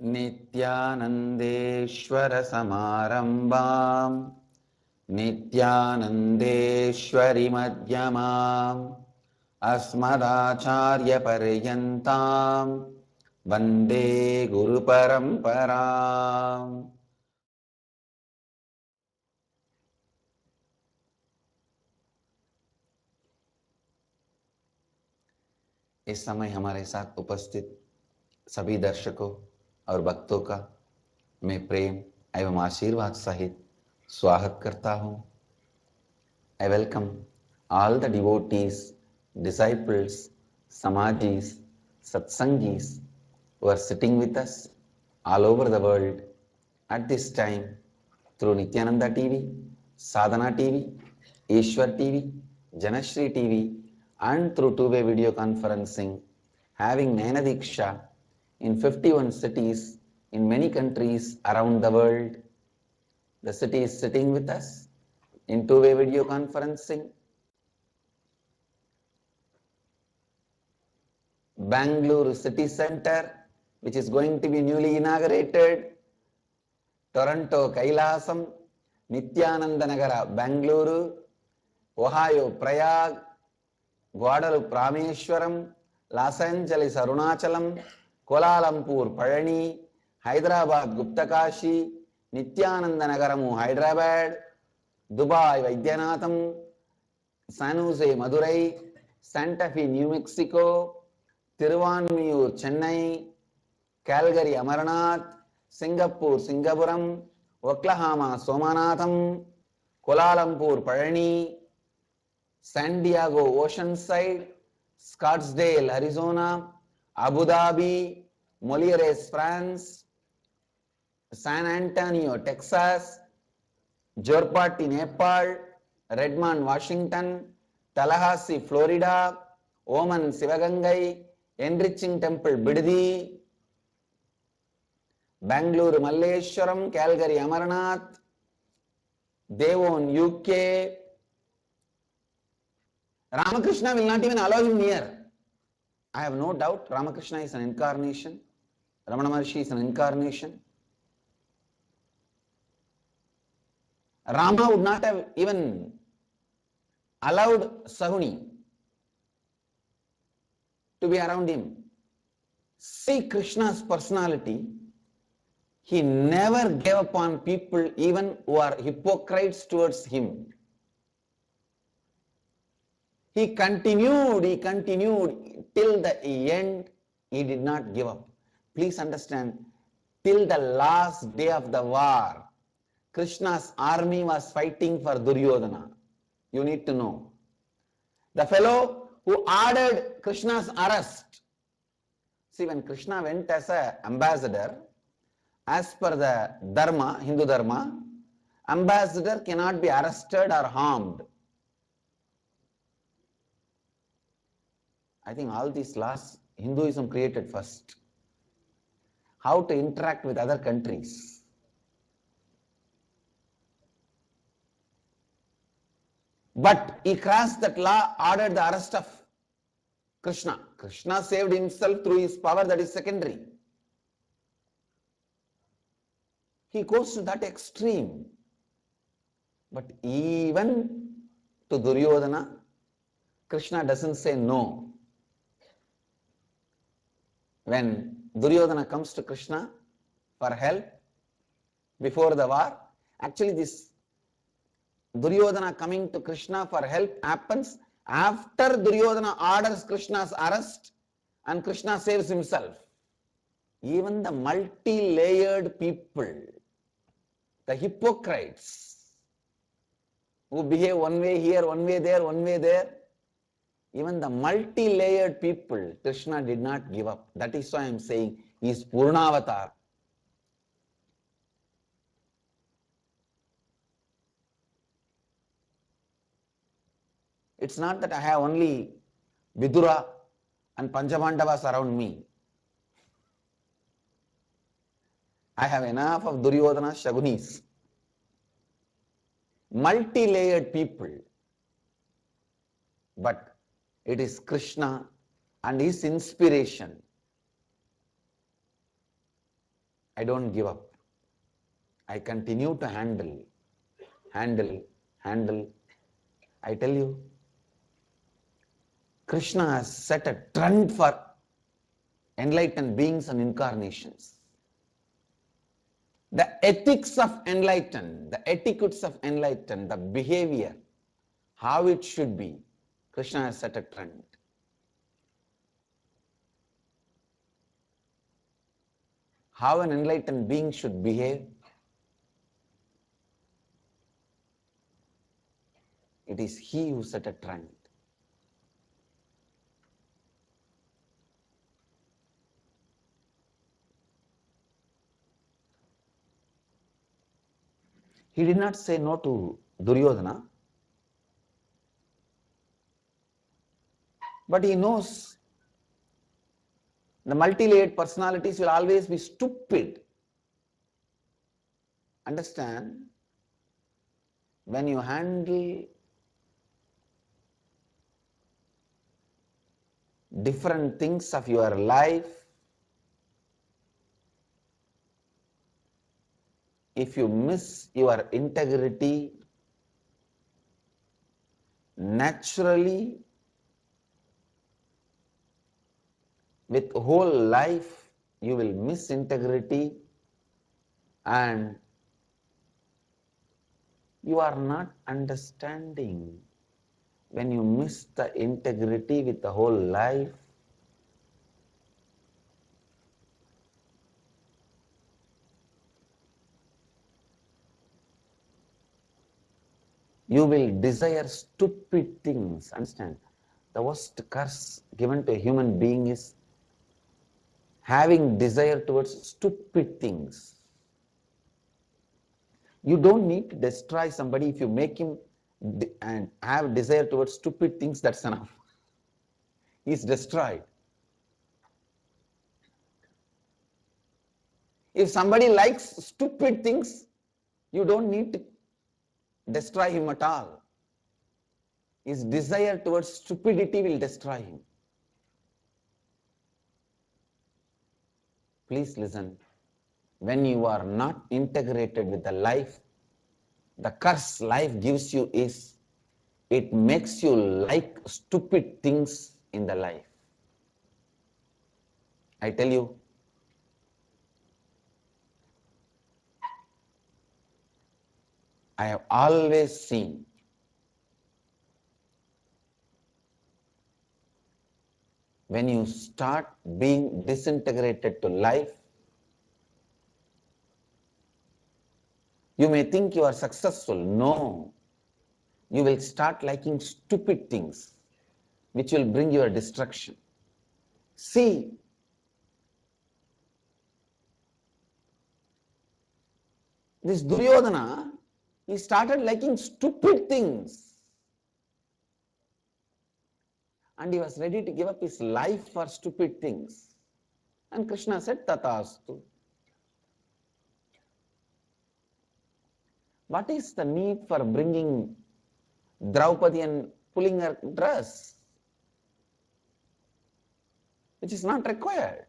नित्यानन्देश्वर समारम्भाम् नित्यानन्देश्वरि मध्यमाम् अस्मदाचार्यपर्यन्ताम् वन्दे गुरुपरम्पराम्। इस समय हमारे साथ उपस्थित सभी दर्शकों और भक्तों का मैं प्रेम एवं आशीर्वाद सहित स्वागत करता हूँ। I welcome all the devotees, disciples, samadhis, satsangis who are sitting with us all over the world at this time through Nithyananda TV, Sadhana TV, Ishwar TV, Janashri TV and through two-way video conferencing, having Nainadiksha in 51 cities in many countries around the world. The city is sitting with us in two-way video conferencing. Bangalore City Center, which is going to be newly inaugurated. Toronto Kailasam, Nithyananda Nagara Bangalore, Ohio Prayag, Guadalupe Rameshwaram, Los Angeles Arunachalam, Kuala Lumpur Parani, Hyderabad Guptakashi, Nithyananda Nagaramu Hyderabad, Dubai Vaidyanatham, San Jose Madurai, Santa Fe New Mexico, Tiruvanmiyur Chennai, Calgary Amarnath, Singapore Singapuram, Oklahoma Somanatham, Kuala Lumpur Parani, San Diego Oceanside, Scottsdale Arizona, Abu Dhabi, Molieres France, San Antonio Texas, Jorpati Nepal, Redmond Washington, Tallahassee Florida, Oman Sivagangai, Enriching Temple Biddi, Bangalore Malleshwaram, Calgary Amarnath, Devon UK. Ramakrishna will not even allow him near. I have no doubt Ramakrishna is an incarnation. Ramana Maharishi is an incarnation. Rama would not have even allowed Shakuni to be around him. See Krishna's personality. He never gave up on people even who are hypocrites towards him. He continued till the end. He did not give up. Please understand, till the last day of the war, Krishna's army was fighting for Duryodhana. You need to know. The fellow who ordered Krishna's arrest. See, when Krishna went as an ambassador, as per the dharma, Hindu dharma, ambassador cannot be arrested or harmed. I think all these laws Hinduism created first. How to interact with other countries. But he crossed that law, ordered the arrest of Krishna. Krishna saved himself through his power, that is secondary. He goes to that extreme. But even to Duryodhana, Krishna doesn't say no. When Duryodhana comes to Krishna for help before the war, actually this Duryodhana coming to Krishna for help happens after Duryodhana orders Krishna's arrest and Krishna saves himself. Even the multi-layered people, the hypocrites who behave one way here, one way there, one way there, even the multi-layered people, Krishna did not give up. That is why I am saying he is Poornavatar. It's not that I have only Vidura and Panchamandavas around me. I have enough of Duryodhana Shakunis. Multi-layered people. But it is Krishna and his inspiration. I don't give up. I continue to handle. I tell you, Krishna has set a trend for enlightened beings and incarnations. The ethics of enlightened, the etiquettes of enlightened, the behavior, how it should be, Krishna has set a trend. How an enlightened being should behave, it is he who set a trend. He did not say no to Duryodhana, but he knows the multi-layered personalities will always be stupid. Understand, when you handle different things of your life, if you miss your integrity, naturally, with whole life, you will miss integrity and you are not understanding. When you miss the integrity with the whole life, you will desire stupid things. Understand? The worst curse given to a human being is having desire towards stupid things. You don't need to destroy somebody. If you make him and have desire towards stupid things, that's enough. He's destroyed. If somebody likes stupid things, you don't need to destroy him at all. His desire towards stupidity will destroy him. Please listen. When you are not integrated with the life, the curse life gives you is, it makes you like stupid things in the life. I tell you, I have always seen when you start being disintegrated to life, you may think you are successful. No. You will start liking stupid things, which will bring your destruction. See, this Duryodhana, he started liking stupid things. And he was ready to give up his life for stupid things. And Krishna said, Tathastu. What is the need for bringing Draupadi and pulling her dress, which is not required?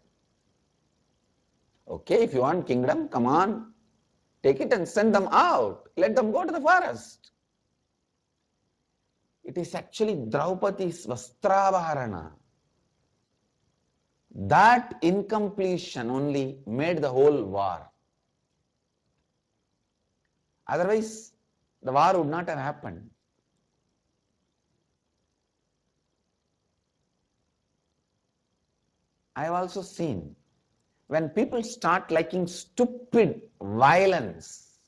Okay, if you want kingdom, come on, take it and send them out. Let them go to the forest. It is actually Draupadi's Vastravaharana. That incompletion only made the whole war. Otherwise, the war would not have happened. I have also seen when people start liking stupid violence,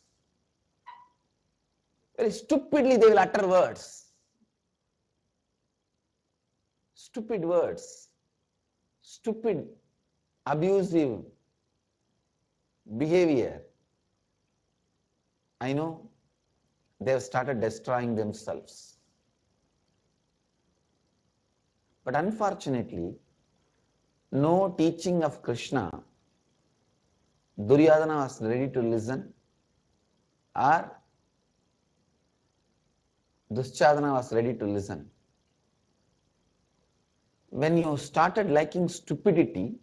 very stupidly they will utter words. Stupid words, stupid, abusive behavior. I know they have started destroying themselves. But unfortunately, no teaching of Krishna, Duryodhana was ready to listen, or Dushadana was ready to listen. When you started liking stupidity,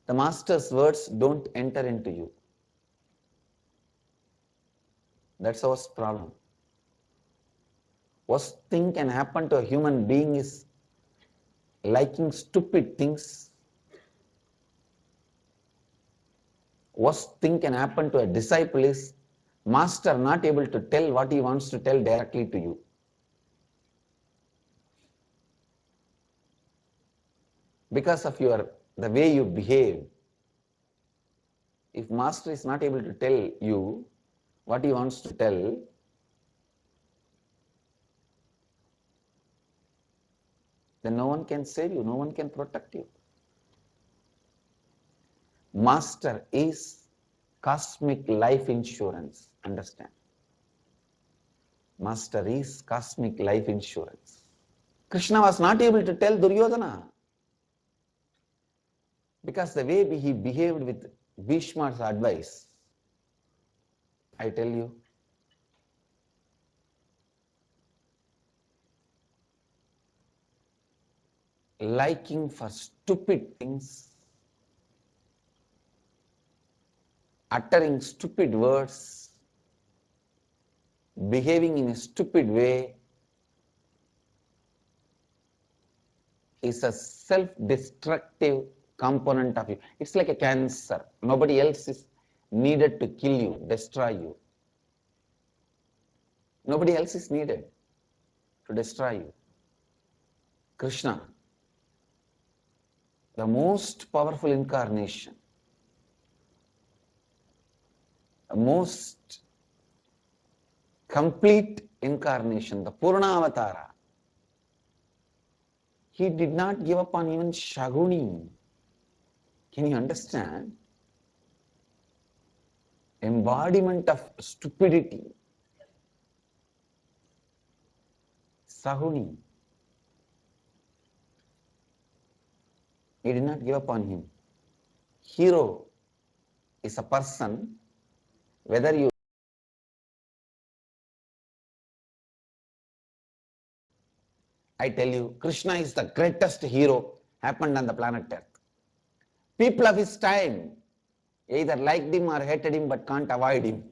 the master's words don't enter into you. That's our problem. Worst thing can happen to a human being is liking stupid things. Worst thing can happen to a disciple is master not able to tell what he wants to tell directly to you. Because of the way you behave. If master is not able to tell you what he wants to tell, then no one can save you, no one can protect you. Master is cosmic life insurance, understand? Master is cosmic life insurance. Krishna was not able to tell Duryodhana because the way he behaved with Bhishma's advice, I tell you, liking for stupid things, uttering stupid words, behaving in a stupid way is a self-destructive component of you. It's like a cancer. Nobody else is needed to kill you, destroy you. Nobody else is needed to destroy you. Krishna, the most powerful incarnation, the most complete incarnation, the Poornavatar, he did not give up on even Shakuni. Can you understand? Embodiment of stupidity. Shakuni. He did not give up on him. Hero is a person, whether you I tell you, Krishna is the greatest hero happened on the planet Earth. People of his time either liked him or hated him but can't avoid him.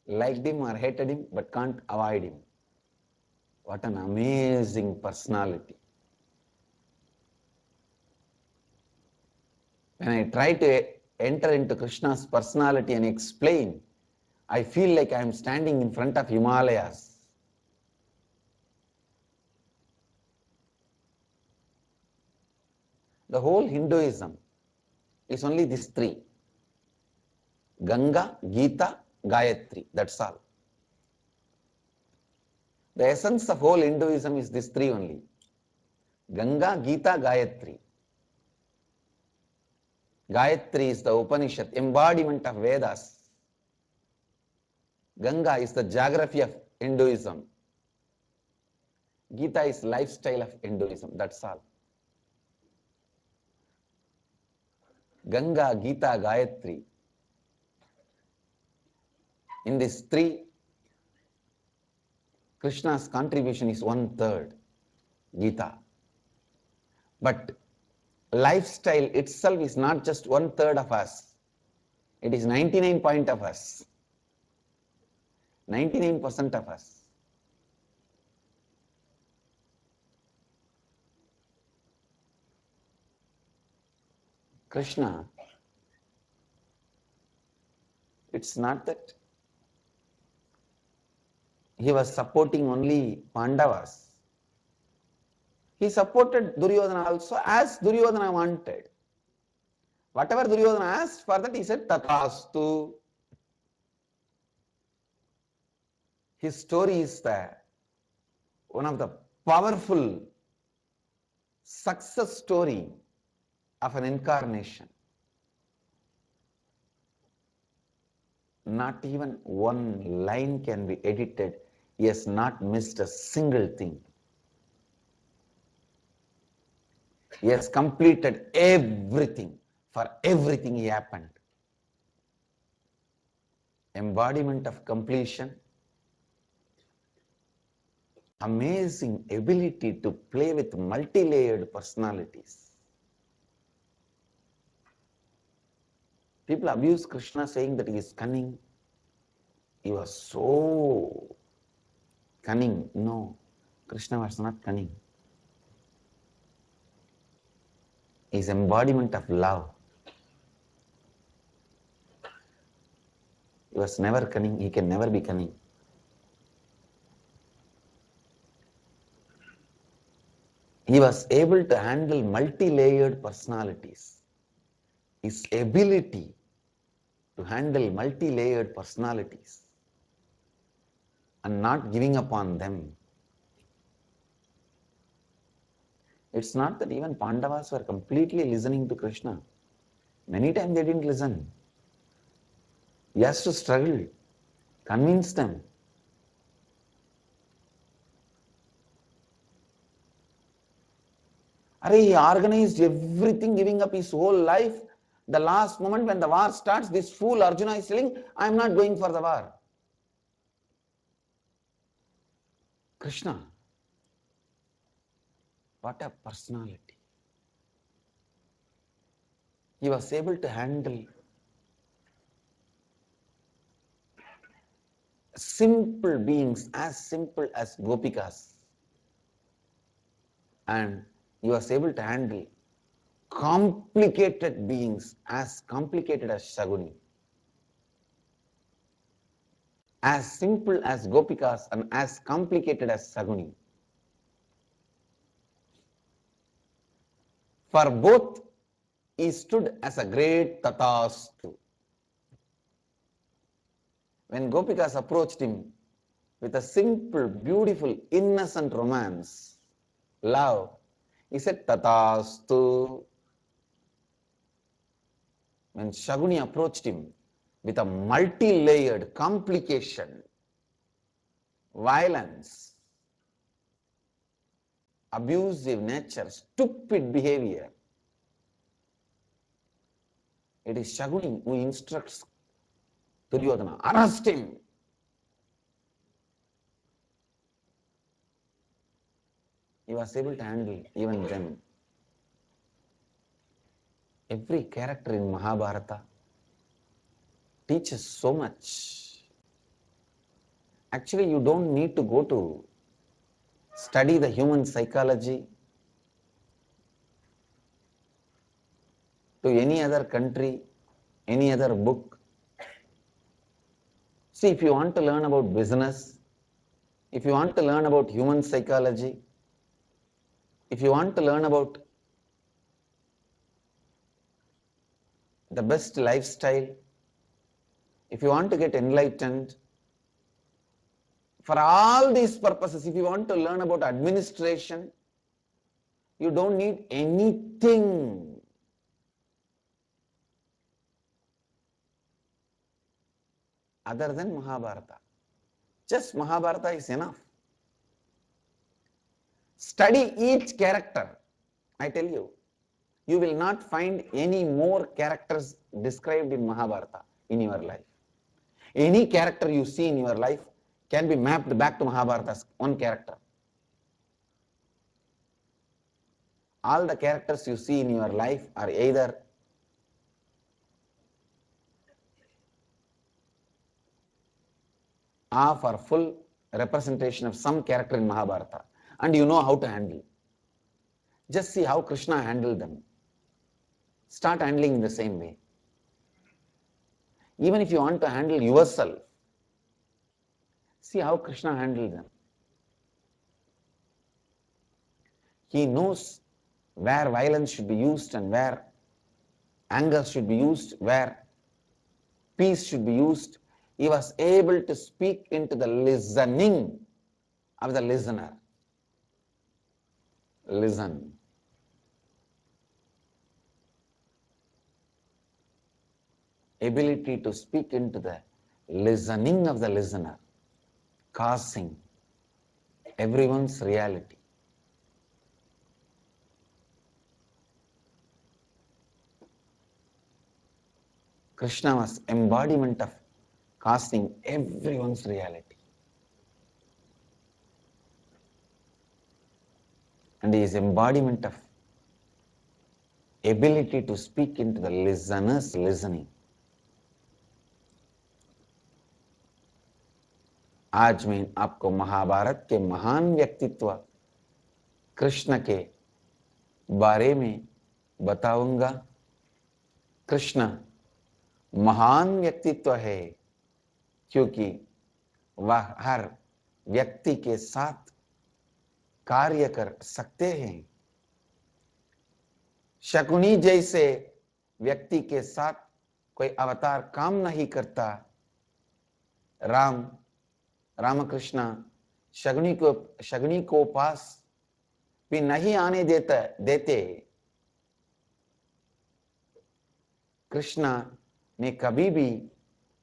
Liked him or hated him but can't avoid him. What an amazing personality. When I try to enter into Krishna's personality and explain, I feel like I am standing in front of Himalayas. The whole Hinduism is only these three. Ganga, Gita, Gayatri. That's all. The essence of whole Hinduism is these three only. Ganga, Gita, Gayatri. Gayatri is the Upanishad, embodiment of Vedas. Ganga is the geography of Hinduism. Gita is lifestyle of Hinduism. That's all. Ganga, Gita, Gayatri. In these three, Krishna's contribution is 1/3, Gita. But lifestyle itself is not just 1/3 of us. It is 99% of us. 99% of us. Krishna, it's not that he was supporting only Pandavas. He supported Duryodhana also as Duryodhana wanted. Whatever Duryodhana asked for that, he said, Tathastu. His story is one of the powerful success story of an incarnation. Not even one line can be edited. He has not missed a single thing. He has completed everything. For everything he happened. Embodiment of completion. Amazing ability to play with multi-layered personalities. People abuse Krishna saying that he is cunning, he was so cunning. No, Krishna was not cunning. He is embodiment of love. He was never cunning. He can never be cunning. He was able to handle multi-layered personalities. His ability to handle multi-layered personalities and not giving up on them. It's not that even Pandavas were completely listening to Krishna. Many times they didn't listen. He has to struggle, convince them. He organized everything, giving up his whole life. The last moment when the war starts, this fool Arjuna is saying, I am not going for the war. Krishna, what a personality. He was able to handle simple beings as simple as gopikas, and he was able to handle complicated beings as complicated as Shakuni. As simple as gopikas and as complicated as Shakuni. For both, he stood as a great Tathastu. When gopikas approached him with a simple, beautiful, innocent romance, love, he said Tathastu. When Shakuni approached him with a multi-layered complication, violence, abusive nature, stupid behavior, it is Shakuni who instructs Duryodhana, arrest him. He was able to handle even them. Every character in Mahabharata teaches so much. Actually, you don't need to go to study the human psychology to any other country, any other book. See, if you want to learn about business, if you want to learn about human psychology, if you want to learn about the best lifestyle, if you want to get enlightened, for all these purposes, if you want to learn about administration, you don't need anything other than Mahabharata. Just Mahabharata is enough. Study each character. I tell you, you will not find any more characters described in Mahabharata in your life. Any character you see in your life can be mapped back to Mahabharata's one character. All the characters you see in your life are either half or full representation of some character in Mahabharata, and you know how to handle. Just see how Krishna handled them. Start handling in the same way. Even if you want to handle yourself, see how Krishna handled them. He knows where violence should be used and where anger should be used, where peace should be used. He was able to speak into the listening of the listener. Listen. Ability to speak into the listening of the listener, causing everyone's reality. Krishna was embodiment of casting everyone's reality. And he is embodiment of ability to speak into the listener's listening. आज मैं आपको महाभारत के महान व्यक्तित्व कृष्ण के बारे में बताऊंगा। कृष्ण महान व्यक्तित्व है क्योंकि वह हर व्यक्ति के साथ कार्य कर सकते हैं। शकुनी जैसे व्यक्ति के साथ कोई अवतार काम नहीं करता। रामकृष्ण शकुनी को पास भी नहीं आने देते। कृष्ण ने कभी भी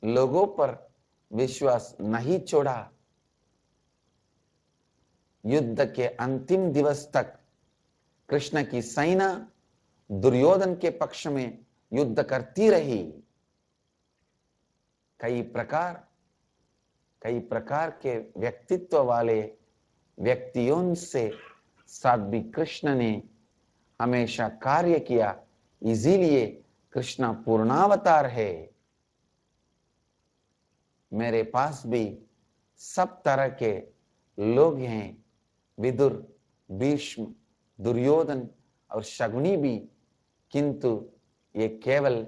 लोगों पर विश्वास नहीं छोड़ा। युद्ध के अंतिम दिवस तक कृष्ण की सेना दुर्योधन के पक्ष में युद्ध करती रही। कई प्रकार के व्यक्तित्व वाले व्यक्तियों से साथ भी कृष्ण ने हमेशा कार्य किया, इसीलिए कृष्ण पूर्णावतार है। मेरे पास भी सब तरह के लोग हैं, विदुर, भीष्म, दुर्योधन और शकुनी भी, किंतु ये केवल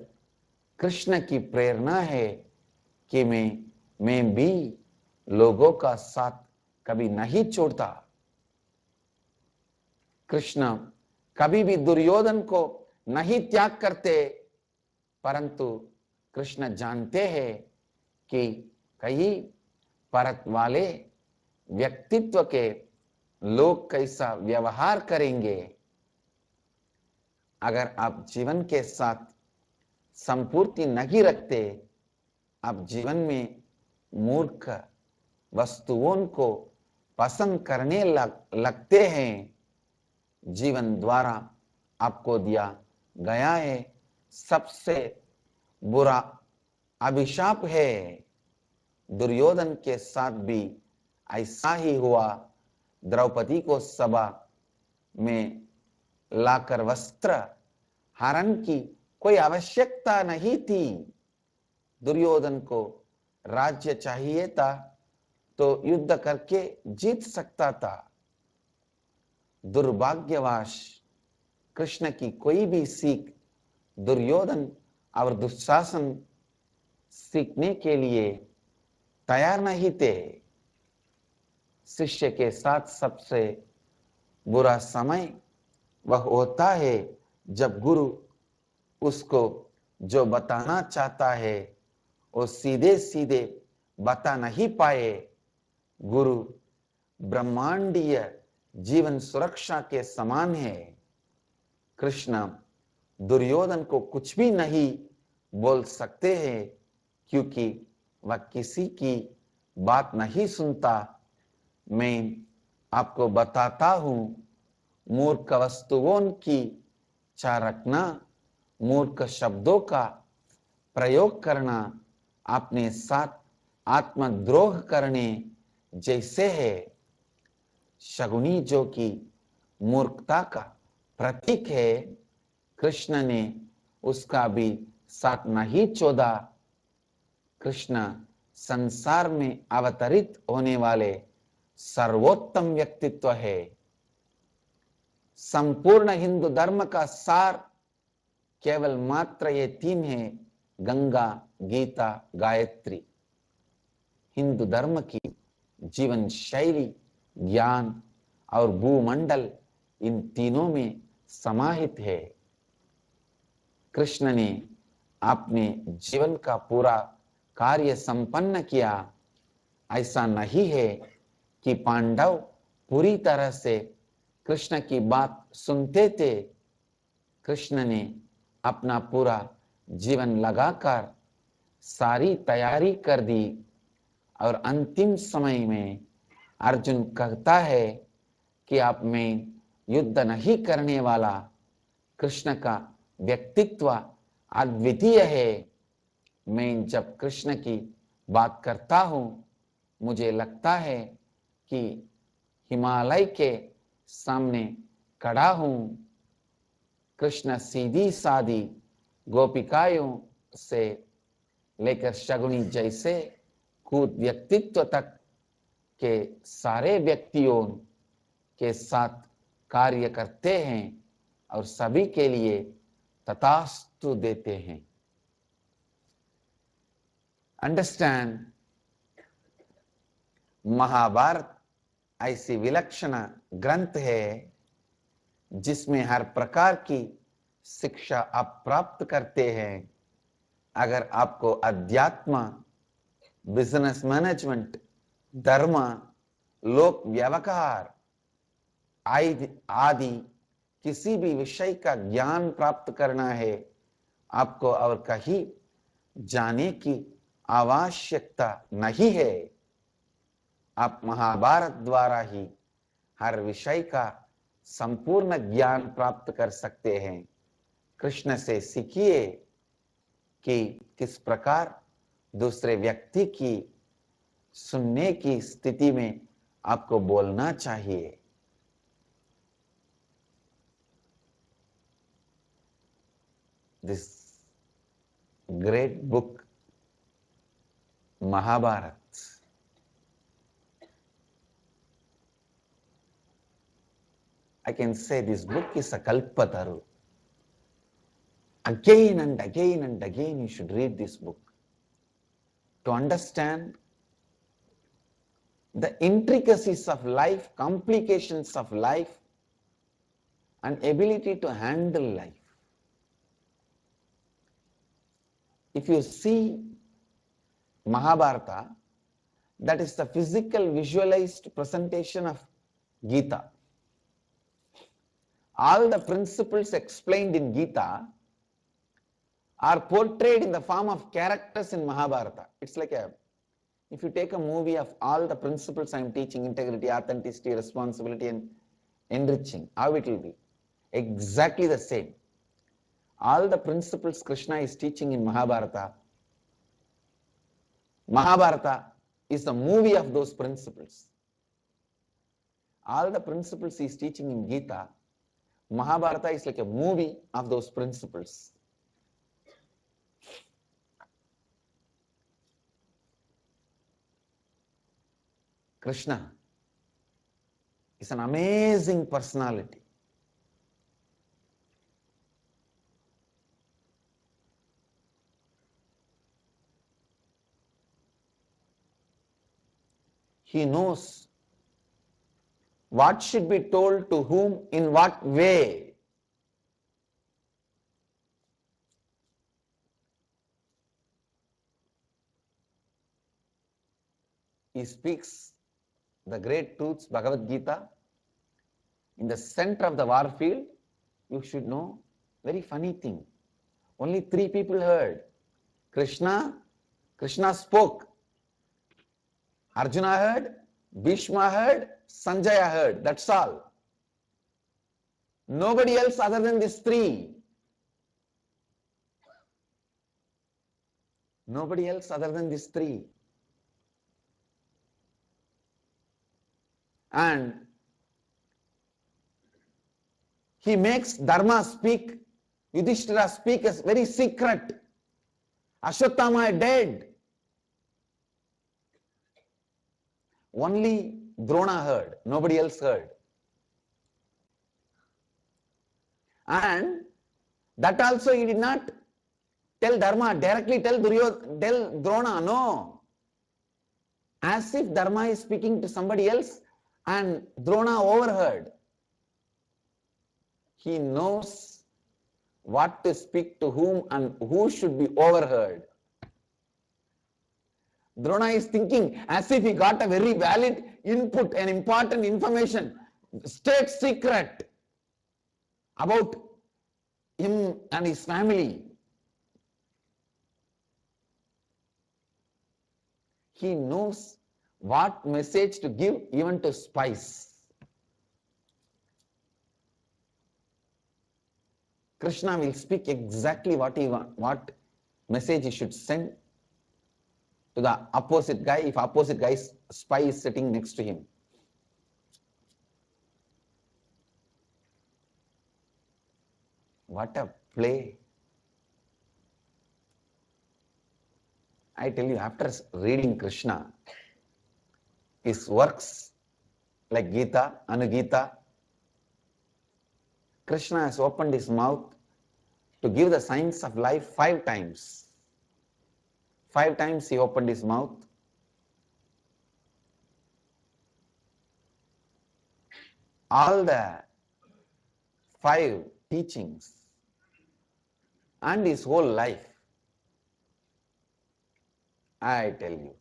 कृष्ण की प्रेरणा है कि मैं भी लोगों का साथ कभी नहीं छोड़ता। कृष्ण कभी भी दुर्योधन को नहीं त्याग करते, परंतु कृष्ण जानते हैं कि कई परत वाले व्यक्तित्व के लोग कैसा व्यवहार करेंगे। अगर आप जीवन के साथ संपूर्ति नहीं रखते, आप जीवन में मूर्ख वस्तुओं को पसंद करने लगते हैं। जीवन द्वारा आपको दिया गया है सबसे बुरा अभिशाप है। दुर्योधन के साथ भी ऐसा ही हुआ। द्रौपदी को सभा में लाकर वस्त्र हरण की कोई आवश्यकता नहीं थी। दुर्योधन को राज्य चाहिए था तो युद्ध करके जीत सकता था। दुर्भाग्यवश कृष्ण की कोई भी सीख दुर्योधन और दुशासन सीखने के लिए तैयार नहीं थे। शिष्य के साथ सबसे बुरा समय वह होता है जब गुरु उसको जो बताना चाहता है वो सीधे सीधे बता नहीं पाए। गुरु ब्रह्मांडीय जीवन सुरक्षा के समान है। कृष्ण दुर्योधन को कुछ भी नहीं बोल सकते हैं क्योंकि वह किसी की बात नहीं सुनता। मैं आपको बताता हूं, मूर्ख वस्तुओं की इच्छा रखना, मूर्ख शब्दों का प्रयोग करना अपने साथ आत्मद्रोह करने जैसे है। शकुनी जो कि मूर्खता का प्रतीक है, कृष्ण ने उसका भी साथ नहीं छोड़ा। कृष्ण संसार में अवतरित होने वाले सर्वोत्तम व्यक्तित्व है। संपूर्ण हिंदू धर्म का सार केवल मात्र ये तीन है: गंगा, गीता, गायत्री। हिंदू धर्म की जीवन शैली, ज्ञान और भूमंडल इन तीनों में समाहित है। कृष्ण ने अपने जीवन का पूरा कार्य संपन्न किया। ऐसा नहीं है कि पांडव पूरी तरह से कृष्ण की बात सुनते थे। कृष्ण ने अपना पूरा जीवन लगाकर सारी तैयारी कर दी और अंतिम समय में अर्जुन कहता है कि आप में युद्ध नहीं करने वाला। कृष्ण का व्यक्तित्व अद्वितीय है। मैं जब कृष्ण की बात करता हूं, मुझे लगता है कि हिमालय के सामने खड़ा हूं। कृष्ण सीधी सादी गोपिकाओं से लेकर शकुनी जैसे कूट व्यक्तित्व तक के सारे व्यक्तियों के साथ कार्य करते हैं और सभी के लिए तथास्तु देते हैं। अंडरस्टैंड, महाभारत ऐसी विलक्षण ग्रंथ है जिसमें हर प्रकार की शिक्षा आप प्राप्त करते हैं। अगर आपको अध्यात्म, बिजनेस मैनेजमेंट, धर्म, लोक व्यवहार आदि किसी भी विषय का ज्ञान प्राप्त करना है, आपको और कहीं जाने की आवश्यकता नहीं है। आप महाभारत द्वारा ही हर विषय का संपूर्ण ज्ञान प्राप्त कर सकते हैं। कृष्ण से सीखिए कि किस प्रकार दूसरे व्यक्ति की सुनने की स्थिति में आपको बोलना चाहिए। This great book Mahabharata, I can say this book is a kalpataru. Again and again and again you should read this book to understand the intricacies of life, complications of life, and ability to handle life. If you see Mahabharata, that is the physical visualized presentation of Gita. All the principles explained in Gita are portrayed in the form of characters in Mahabharata. It's like if you take a movie of all the principles I am teaching, integrity, authenticity, responsibility, and enriching, how it will be? Exactly the same. All the principles Krishna is teaching in Mahabharata, Mahabharata is the movie of those principles. All the principles he is teaching in Gita, Mahabharata is like a movie of those principles. Krishna is an amazing personality. He knows what should be told to whom, in what way. He speaks the great truths, Bhagavad Gita. In the center of the war field, you should know very funny thing. Only 3 people heard. Krishna spoke. Arjuna heard, Bhishma heard, Sanjaya heard. That's all. Nobody else other than these 3. Nobody else other than these 3. And he makes Dharma speak, Yudhishthira speak as very secret. Ashwatthama dead. Only Drona heard, nobody else heard. And that also he did not tell Dharma, directly tell Drona, no. As if Dharma is speaking to somebody else and Drona overheard. He knows what to speak to whom and who should be overheard. Drona is thinking as if he got a very valid input and important information, state secret about him and his family. He knows what message to give even to spies. Krishna will speak exactly what message he should send to the opposite guy if opposite guy's spy is sitting next to him. What a play. I tell you, after reading Krishna, his works like Gita, Anugita, Krishna has opened his mouth to give the science of life 5 times. 5 times he opened his mouth. All the 5 teachings and his whole life, I tell you,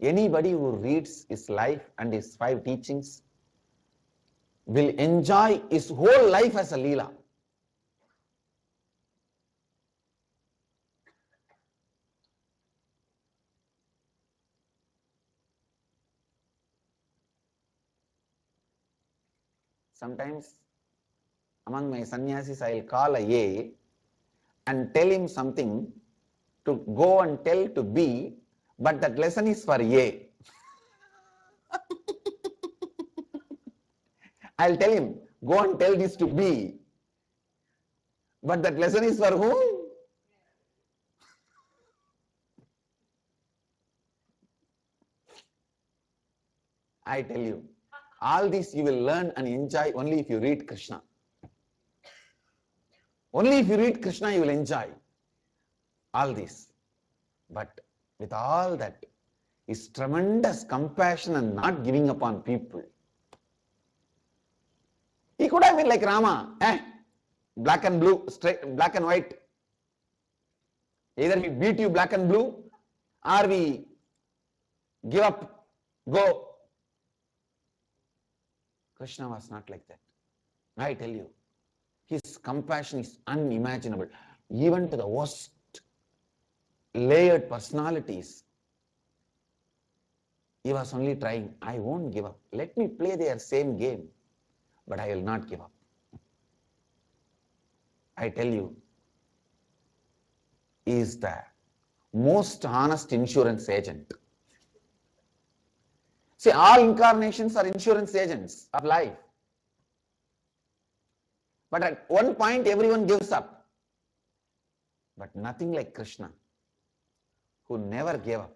anybody who reads his life and his 5 teachings will enjoy his whole life as a Leela. Sometimes among my sannyasis, I will call A and tell him something to go and tell to B, but that lesson is for A. I'll tell him, go and tell this to B, but that lesson is for whom? I tell you, all this you will learn and enjoy only if you read Krishna. Only if you read Krishna you will enjoy all this. But with all that, his tremendous compassion and not giving up on people. He could have been like Rama, black and blue, straight, black and white. Either we beat you black and blue, or we give up, go. Krishna was not like that. I tell you, his compassion is unimaginable. Even to the worst layered personalities, he was only trying, I won't give up. Let me play their same game, but I will not give up. I tell you, he is the most honest insurance agent. See, all incarnations are insurance agents of life. But at one point, everyone gives up. But nothing like Krishna, who never gave up.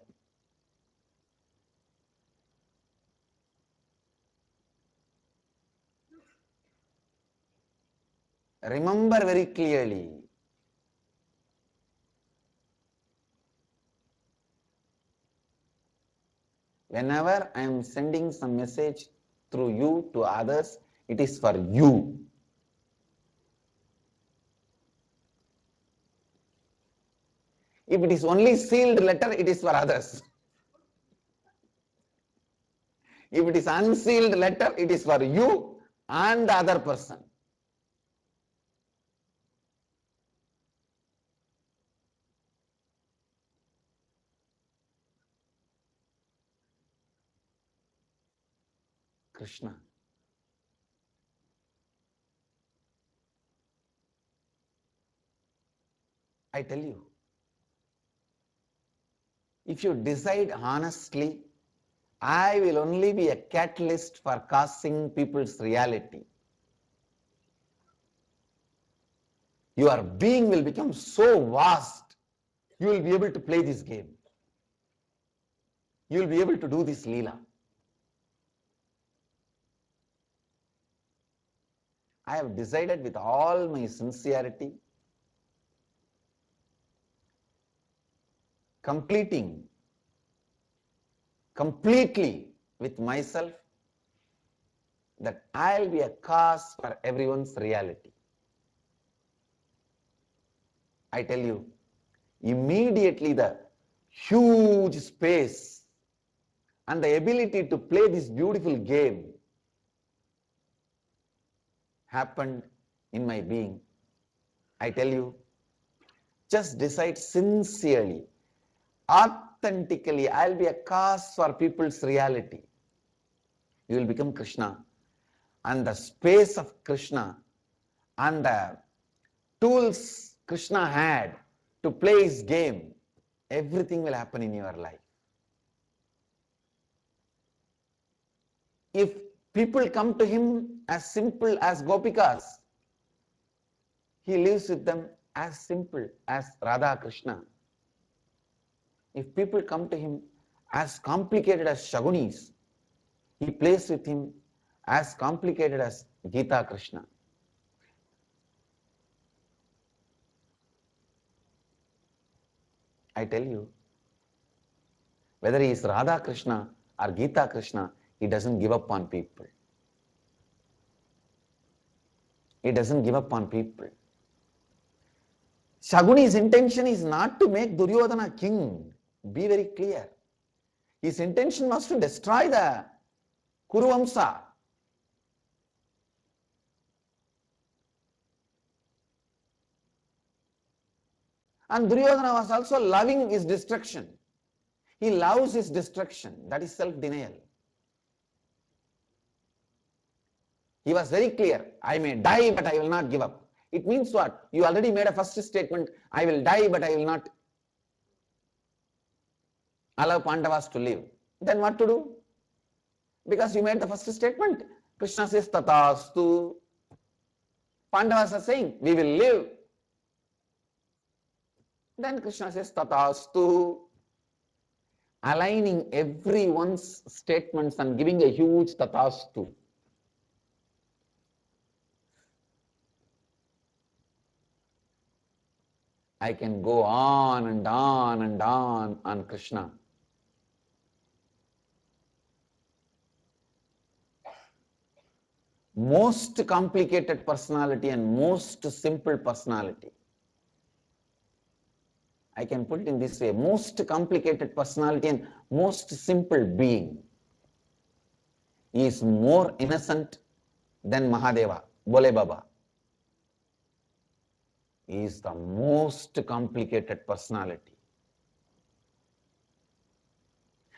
Remember very clearly, whenever I am sending some message through you to others, it is for you. If it is only sealed letter, it is for others. If it is unsealed letter, it is for you and the other person. Krishna. I tell you, if you decide honestly, I will only be a catalyst for causing people's reality. Your being will become so vast, you will be able to play this game. You will be able to do this Leela. I have decided with all my sincerity, completely with myself, that I'll be a cause for everyone's reality. I tell you, immediately the huge space and the ability to play this beautiful game happened in my being. I tell you, just decide sincerely, authentically, I'll be a cause for people's reality. You will become Krishna. And the space of Krishna and the tools Krishna had to play his game, everything will happen in your life. If people come to him as simple as Gopikas, he lives with them as simple as Radha Krishna. If people come to him as complicated as Shakunis. He plays with him as complicated as Gita Krishna. I tell you, whether he is Radha Krishna or Gita Krishna, he doesn't give up on people. He doesn't give up on people. Shakuni's intention is not to make Duryodhana king. Be very clear. His intention was to destroy the Kuruvamsa. And Duryodhana was also loving his destruction. He loves his destruction. That is self-denial. He was very clear. I may die, but I will not give up. It means what? You already made a first statement. I will die, but I will not allow Pandavas to live. Then what to do? Because you made the first statement. Krishna says, Tatastu. Pandavas are saying, we will live. Then Krishna says, Tatastu. Aligning everyone's statements and giving a huge Tatastu. I can go on and on and on Krishna. Most complicated personality and most simple personality. I can put it in this way, most complicated personality and most simple being. He is more innocent than Mahadeva, Bole Baba. He is the most complicated personality.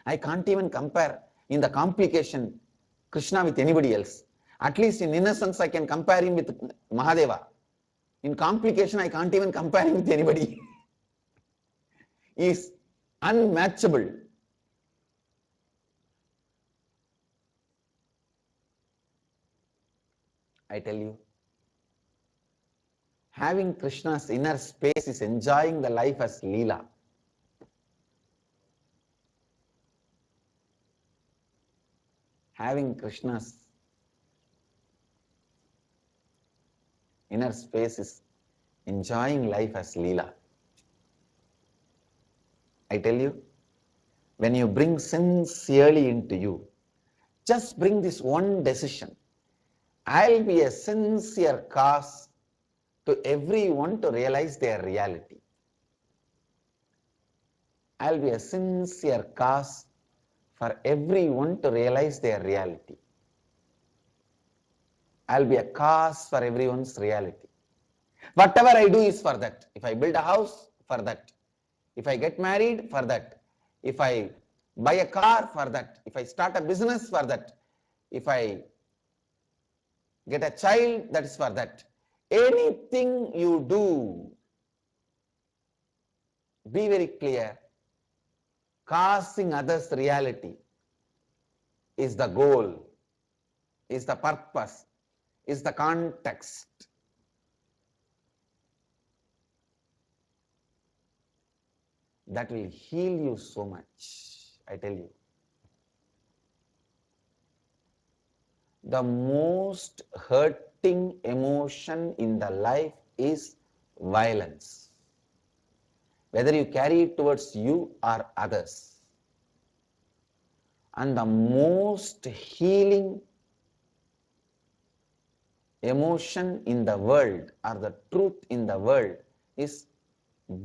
I can't even compare in the complication Krishna with anybody else. At least in innocence I can compare him with Mahadeva. In complication I can't even compare him with anybody. He is unmatchable. I tell you, having Krishna's inner space is enjoying the life as Leela. Having Krishna's inner space is enjoying life as Leela. I tell you, when you bring sincerely into you, just bring this one decision. I'll be a sincere cause to everyone to realize their reality. I'll be a sincere cause for everyone to realize their reality. I'll be a cause for everyone's reality. Whatever I do is for that. If I build a house, for that. If I get married, for that. If I buy a car, for that. If I start a business, for that. If I get a child, that is for that. Anything you do, be very clear. Causing others' reality is the goal, is the purpose, is the context. That will heal you so much, I tell you. The most hurting emotion in the life is violence. Whether you carry it towards you or others. And the most healing emotion in the world or the truth in the world is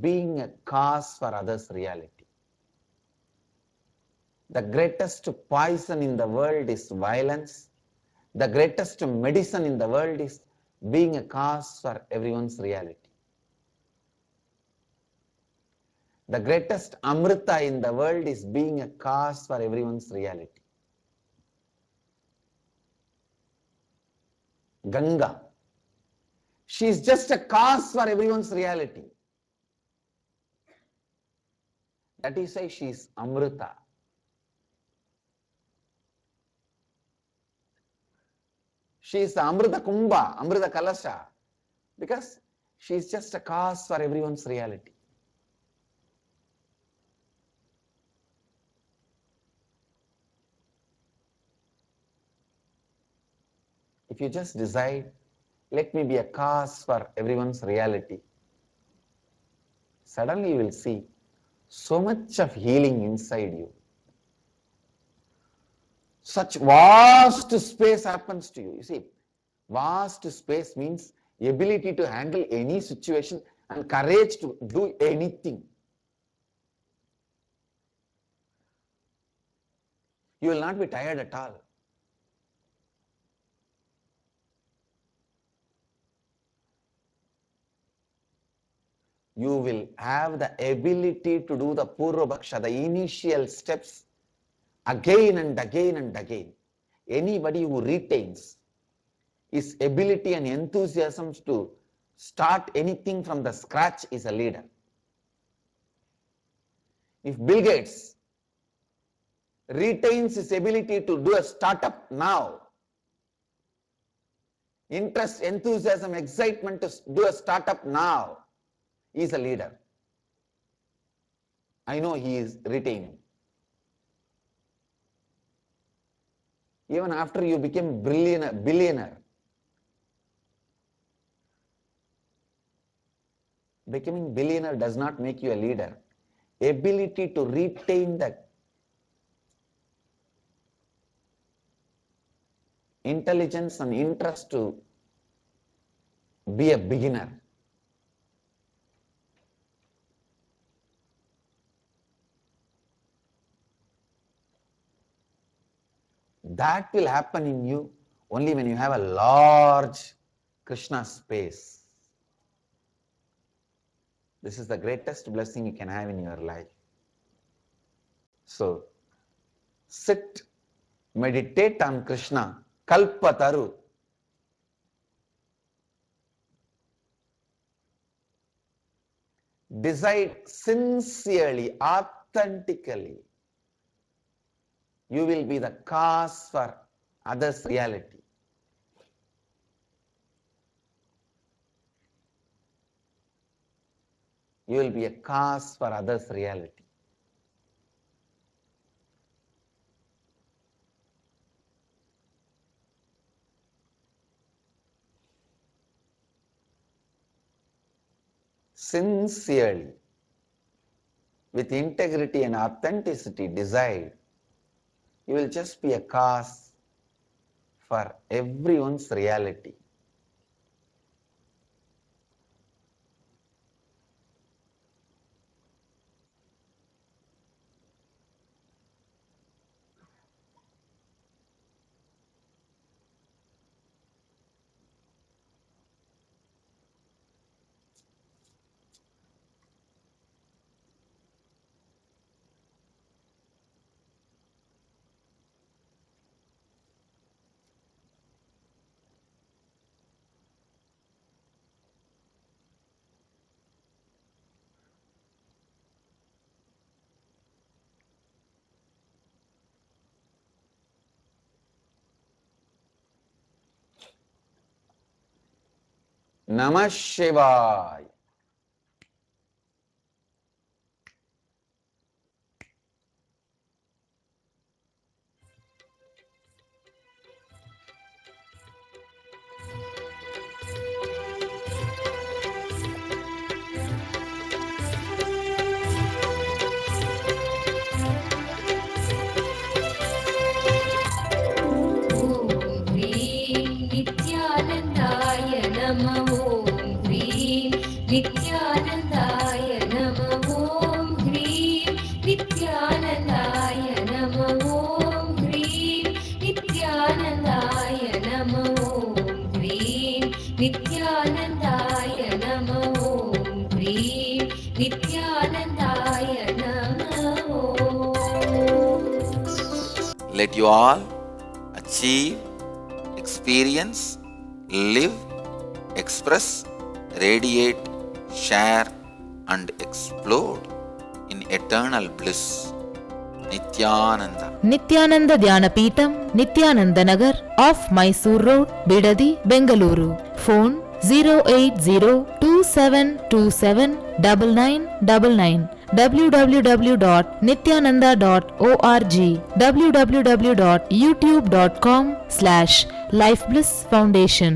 being a cause for others' reality. The greatest poison in the world is violence. The greatest medicine in the world is being a cause for everyone's reality. The greatest amrita in the world is being a cause for everyone's reality. Ganga, she is just a cause for everyone's reality. That is why she is amrita. She is the Amrita Kumbha, Amrita Kalasha, because she is just a cause for everyone's reality. if you just decide, let me be a cause for everyone's reality, suddenly you will see so much of healing inside you. Such vast space happens to you. You see, vast space means ability to handle any situation and courage to do anything. You will not be tired at all. You will have the ability to do the Purvabhaksha, the initial steps, again and again and again. Anybody who retains his ability and enthusiasm to start anything from the scratch is a leader. If Bill Gates retains his ability to do a startup now, interest, enthusiasm, excitement to do a startup now, he is a leader. I know he is retaining. Even after you became billionaire, becoming billionaire does not make you a leader. Ability to retain the intelligence and interest to be a beginner. That will happen in you only when you have a large Krishna space. This is the greatest blessing you can have in your life. So, sit, meditate on Krishna, Kalpataru. Decide sincerely, authentically. You will be the cause for others' reality. You will be a cause for others' reality. Sincerely, with integrity and authenticity, decide. You will just be a cause for everyone's reality. Namah Shivaya. Nithyanandaya Namah Om Hrim Nithyanandaya Namah Om Hrim Nithyanandaya Namah Om Hrim Nithyanandaya Namah Om Hrim Nithyanandaya Namah Om. Let you all achieve, experience, live, express, radiate, share and explode in eternal bliss. Nithyananda. Nithyananda Dhyanapitham, Nithyananda Nagar, off Mysore Road, Bidadi, Bengaluru. Phone 08027279999 www.nithyananda.org, www.youtube.com/lifeblissfoundation.